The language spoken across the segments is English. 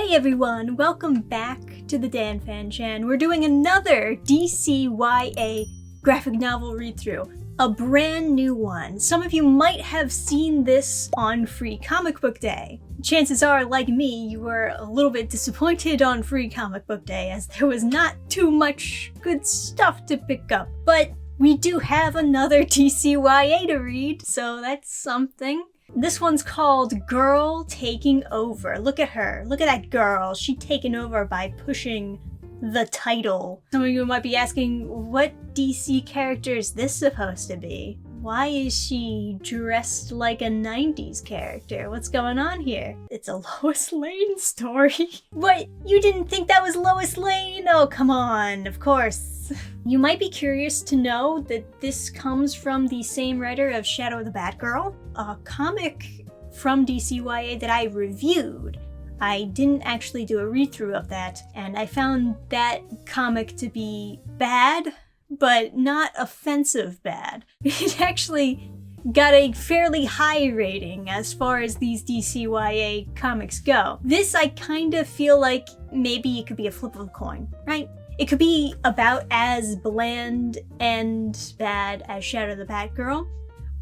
Hey everyone, welcome back to the dannphan chan. We're doing another DCYA graphic novel read-through, a brand new one. Some of you might have seen this on Free Comic Book Day. Chances are, like me, you were a little bit disappointed on Free Comic Book Day as there was not too much good stuff to pick up. But we do have another DCYA to read, so that's something. This one's called Girl Taking Over. Look at her. Look at that girl. She's taken over by pushing the title. Some of you might be asking, what DC character is this supposed to be? Why is she dressed like a 90s character? What's going on here? It's a Lois Lane story. What? You didn't think that was Lois Lane? Oh, come on. Of course. You might be curious to know that this comes from the same writer of Shadow the Batgirl, a comic from DCYA that I reviewed. I didn't actually do a read-through of that, and I found that comic to be bad, but not offensive bad. It actually got a fairly high rating as far as these DCYA comics go. This, I kind of feel like maybe it could be a flip of a coin, right? It could be about as bland and bad as Shadow the Batgirl,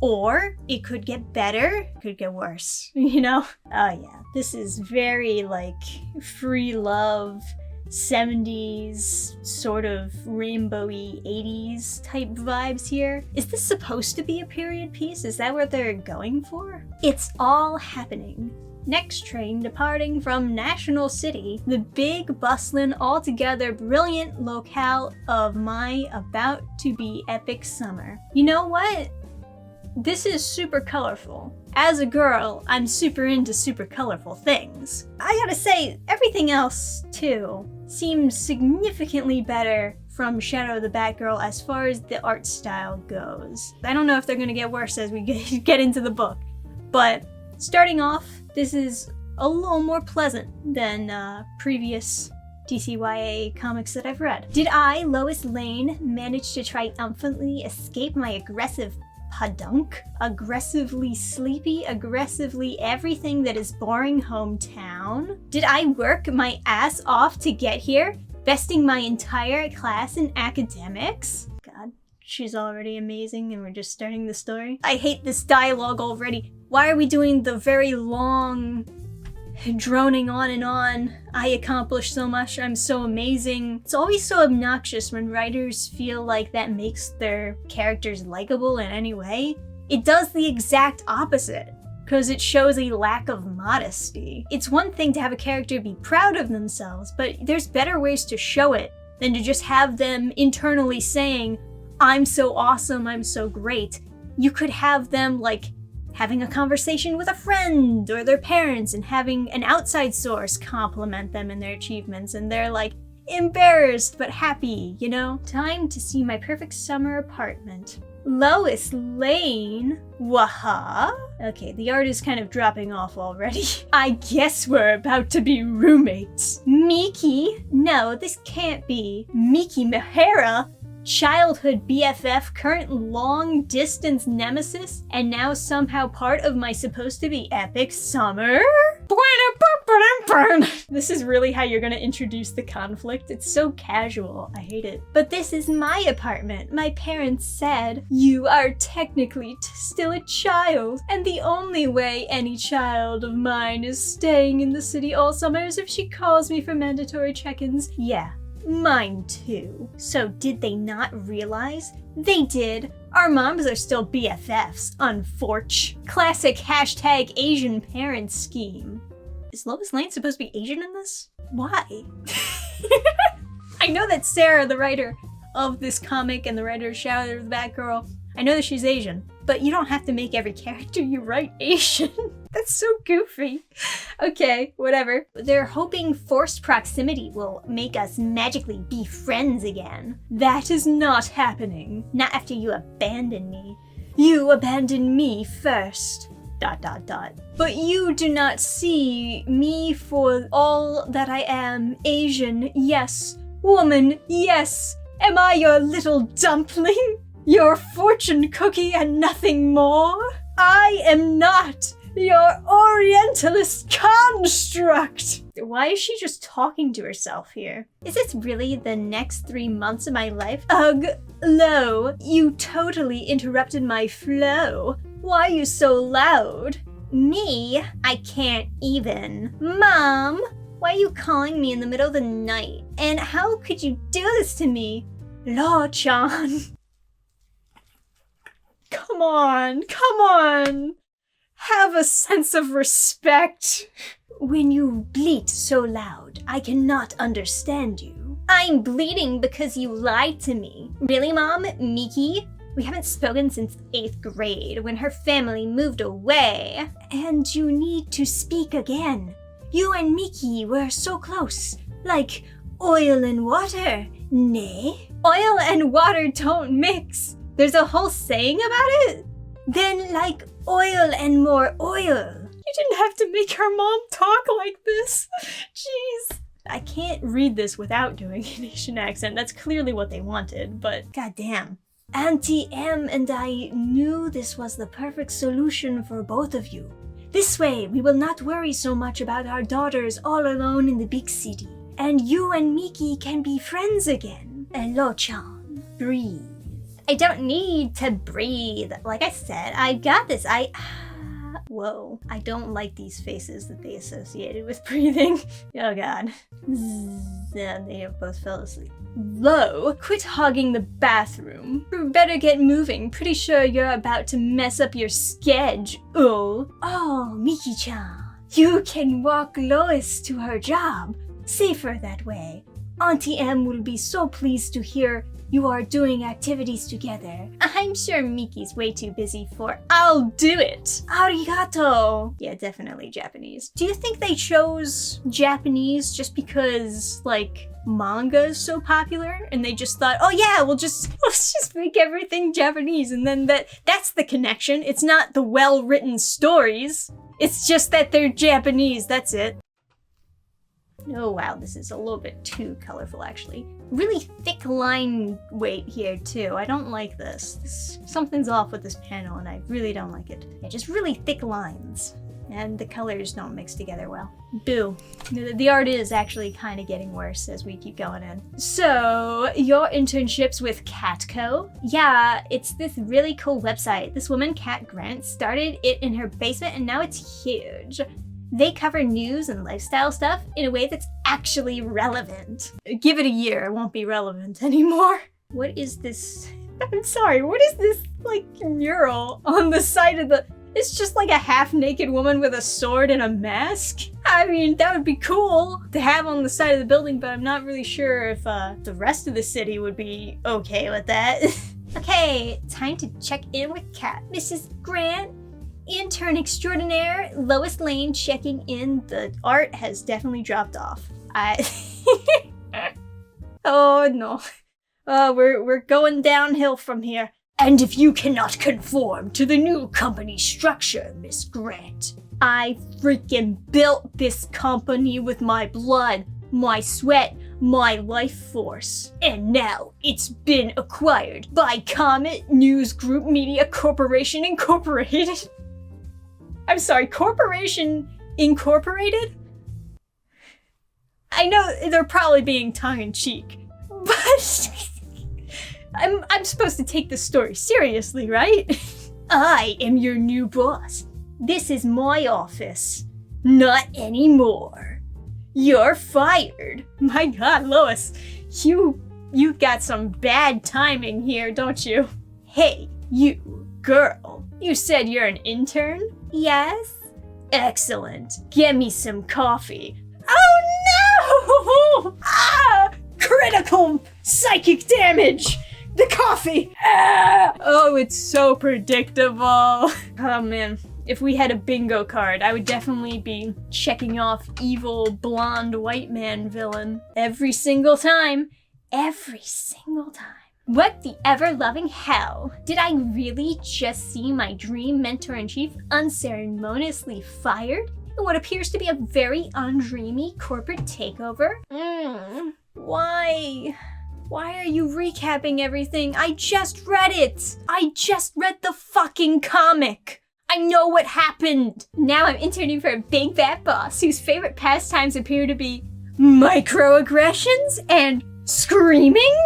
or it could get better, it could get worse, you know? Oh yeah, this is very like free love, 70s, sort of rainbowy 80s type vibes here. Is this supposed to be a period piece? Is that what they're going for? It's all happening. Next train departing from National City, the big, bustling, altogether brilliant locale of my about-to-be epic summer. You know what? This is super colorful. As a girl, I'm super into super colorful things. I gotta say, everything else, too, seems significantly better from Shadow the Batgirl as far as the art style goes. I don't know if they're gonna get worse as we get into the book, but starting off, this is a little more pleasant than previous DCYA comics that I've read. Did I, Lois Lane, manage to triumphantly escape my aggressive podunk, aggressively sleepy, aggressively everything that is boring hometown? Did I work my ass off to get here, besting my entire class in academics? God, she's already amazing and we're just starting the story. I hate this dialogue already. Why are we doing the very long, droning on and on? I accomplished so much, I'm so amazing. It's always so obnoxious when writers feel like that makes their characters likable in any way. It does the exact opposite, because it shows a lack of modesty. It's one thing to have a character be proud of themselves, but there's better ways to show it than to just have them internally saying, I'm so awesome, I'm so great. You could have them like having a conversation with a friend or their parents and having an outside source compliment them in their achievements, and they're like embarrassed but happy, you know? Time to see my perfect summer apartment. Lois Lane? Waha? Okay, the art is kind of dropping off already. I guess we're about to be roommates. Miki? No, this can't be. Miki Mihara? Childhood BFF, current long-distance nemesis, and now somehow part of my supposed-to-be epic summer? This is really how you're gonna introduce the conflict. It's so casual. I hate it. But this is my apartment. My parents said, you are technically still a child, and the only way any child of mine is staying in the city all summer is if she calls me for mandatory check-ins. Yeah. Mine too. So did they not realize? They did. Our moms are still BFFs, unfortunate. Classic hashtag Asian parent scheme. Is Lois Lane supposed to be Asian in this? Why? I know that Sarah, the writer of this comic and the writer of Shadow the Batgirl, I know that she's Asian, but you don't have to make every character you write Asian. That's so goofy. Okay, whatever. They're hoping forced proximity will make us magically be friends again. That is not happening. Not after you abandon me. You abandoned me first. ... But you do not see me for all that I am. Asian, yes. Woman, yes. Am I your little dumpling? Your fortune cookie and nothing more? I am not Your Orientalist construct! Why is she just talking to herself here? Is this really the next 3 months of my life? Ugh, Lo, you totally interrupted my flow. Why are you so loud? Me? I can't even. Mom, why are you calling me in the middle of the night? And how could you do this to me? Lo-chan. Come on. Have a sense of respect. When you bleat so loud, I cannot understand you. I'm bleating because you lied to me. Really, Mom? Miki? We haven't spoken since 8th grade when her family moved away. And you need to speak again. You and Miki were so close, like oil and water, nay? Oil and water don't mix. There's a whole saying about it? Then like oil and more oil. You didn't have to make her mom talk like this. Jeez. I can't read this without doing an Asian accent. That's clearly what they wanted, but goddamn. Auntie M and I knew this was the perfect solution for both of you. This way, we will not worry so much about our daughters all alone in the big city. And you and Miki can be friends again. And Lo-chan, breathe. I don't need to breathe. Like I said, I got this. Whoa. I don't like these faces that they associated with breathing. Oh god. And they have both fell asleep. Lo, quit hogging the bathroom. You better get moving. Pretty sure you're about to mess up your schedule. Oh, Miki-chan. You can walk Lois to her job. Safer that way. Auntie M will be so pleased to hear you are doing activities together. I'm sure Miki's way too busy for I'll do it. Arigato. Yeah, definitely Japanese. Do you think they chose Japanese just because, like, manga is so popular and they just thought, oh yeah, let's just make everything Japanese, and then that's the connection. It's not the well-written stories. It's just that they're Japanese, that's it. Oh wow, this is a little bit too colorful actually. Really thick line weight here too. I don't like this. Something's off with this panel and I really don't like it. Yeah, just really thick lines. And the colors don't mix together well. Boo. The art is actually kind of getting worse as we keep going in. So, your internships with Catco? Yeah, it's this really cool website. This woman, Kat Grant, started it in her basement and now it's huge. They cover news and lifestyle stuff in a way that's actually relevant. Give it a year, it won't be relevant anymore. What is this? I'm sorry, what is this, like, mural on the side of the... It's just like a half-naked woman with a sword and a mask? I mean, that would be cool to have on the side of the building, but I'm not really sure if the rest of the city would be okay with that. Okay, time to check in with Kat. Mrs. Grant? Intern extraordinaire, Lois Lane checking in. The art has definitely dropped off. Oh no. We're going downhill from here. And if you cannot conform to the new company structure, Miss Grant, I freaking built this company with my blood, my sweat, my life force. And now it's been acquired by Comet News Group Media Corporation Incorporated. I'm sorry, Corporation Incorporated? I know they're probably being tongue-in-cheek, but I'm supposed to take this story seriously, right? I am your new boss. This is my office. Not anymore. You're fired. My god, Lois, you got some bad timing here, don't you? Hey, you girl. You said you're an intern? Yes. Excellent. Get me some coffee. Oh no! Ah! Critical psychic damage! The coffee! Ah! Oh, it's so predictable. Oh man, if we had a bingo card, I would definitely be checking off evil blonde white man villain every single time. Every single time. What the ever-loving hell? Did I really just see my dream mentor-in-chief unceremoniously fired in what appears to be a very undreamy corporate takeover? Why? Why are you recapping everything? I just read it! I just read the fucking comic! I know what happened! Now I'm interning for a big bad boss whose favorite pastimes appear to be microaggressions and screaming?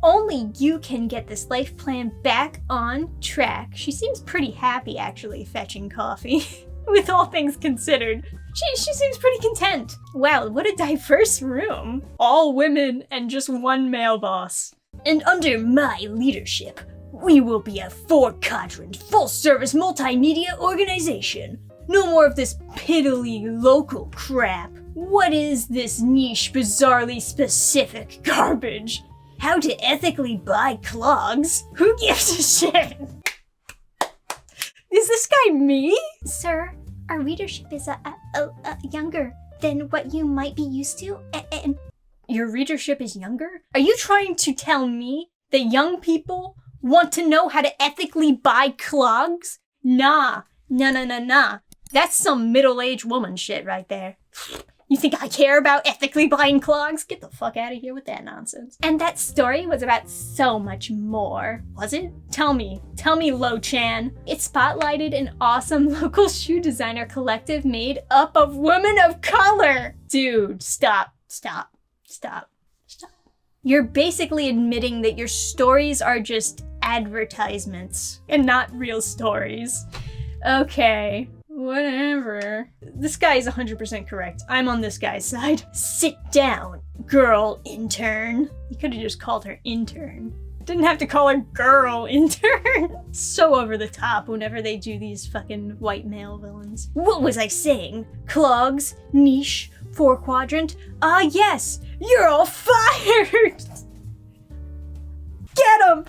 Only you can get this life plan back on track. She seems pretty happy, actually, fetching coffee. With all things considered. She seems pretty content. Wow, what a diverse room. All women and just one male boss. And under my leadership, we will be a 4-quadrant, full-service multimedia organization. No more of this piddly local crap. What is this niche, bizarrely specific garbage? How to ethically buy clogs? Who gives a shit? Is this guy me? Sir, our readership is younger than what you might be used to, and your readership is younger? Are you trying to tell me that young people want to know how to ethically buy clogs? Nah. That's some middle-aged woman shit right there. You think I care about ethically buying clogs? Get the fuck out of here with that nonsense. And that story was about so much more. Was it? Tell me, Lo-chan. It spotlighted an awesome local shoe designer collective made up of women of color. Dude, stop. You're basically admitting that your stories are just advertisements and not real stories. Okay. Whatever. This guy is 100% correct. I'm on this guy's side. Sit down, girl intern. You could have just called her intern. Didn't have to call her girl intern. So over the top whenever they do these fucking white male villains. What was I saying? Clogs, niche, 4-quadrant. Ah yes, you're all fired! Get him!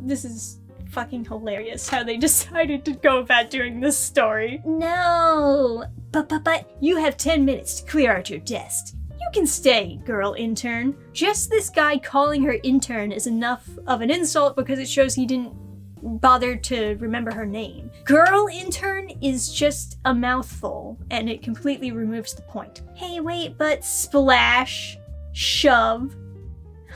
This is fucking hilarious how they decided to go about doing this story. No, but you have 10 minutes to clear out your desk. You can stay, girl intern. Just this guy calling her intern is enough of an insult because it shows he didn't bother to remember her name. Girl intern is just a mouthful and it completely removes the point. Hey, wait, but splash, shove.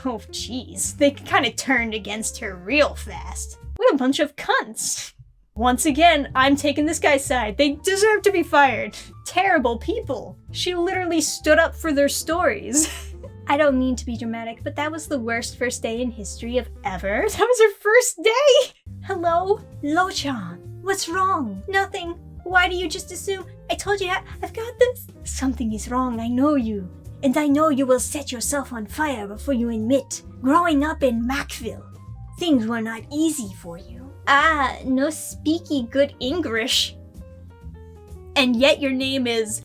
Oh, jeez, they kind of turned against her real fast. What a bunch of cunts. Once again, I'm taking this guy's side. They deserve to be fired. Terrible people. She literally stood up for their stories. I don't mean to be dramatic, but that was the worst first day in history of ever. That was her first day. Hello? Lo-chan, what's wrong? Nothing. Why do you just assume? I told you I've got this. Something is wrong, I know you. And I know you will set yourself on fire before you admit. Growing up in Macville, things were not easy for you. Ah, no speaky good English. And yet your name is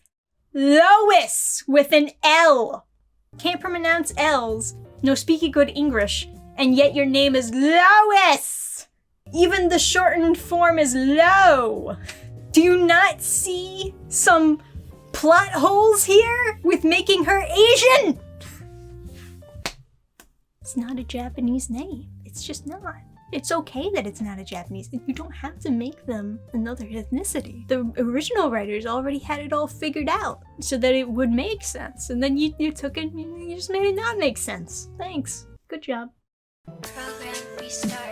Lois with an L. Can't pronounce L's. No speaky good English. And yet your name is Lois. Even the shortened form is Lo. Do you not see some plot holes here with making her Asian? It's not a Japanese name. It's just not. It's okay that it's not a Japanese. You don't have to make them another ethnicity. The original writers already had it all figured out so that it would make sense. And then you took it and you just made it not make sense. Thanks. Good job. Program restart.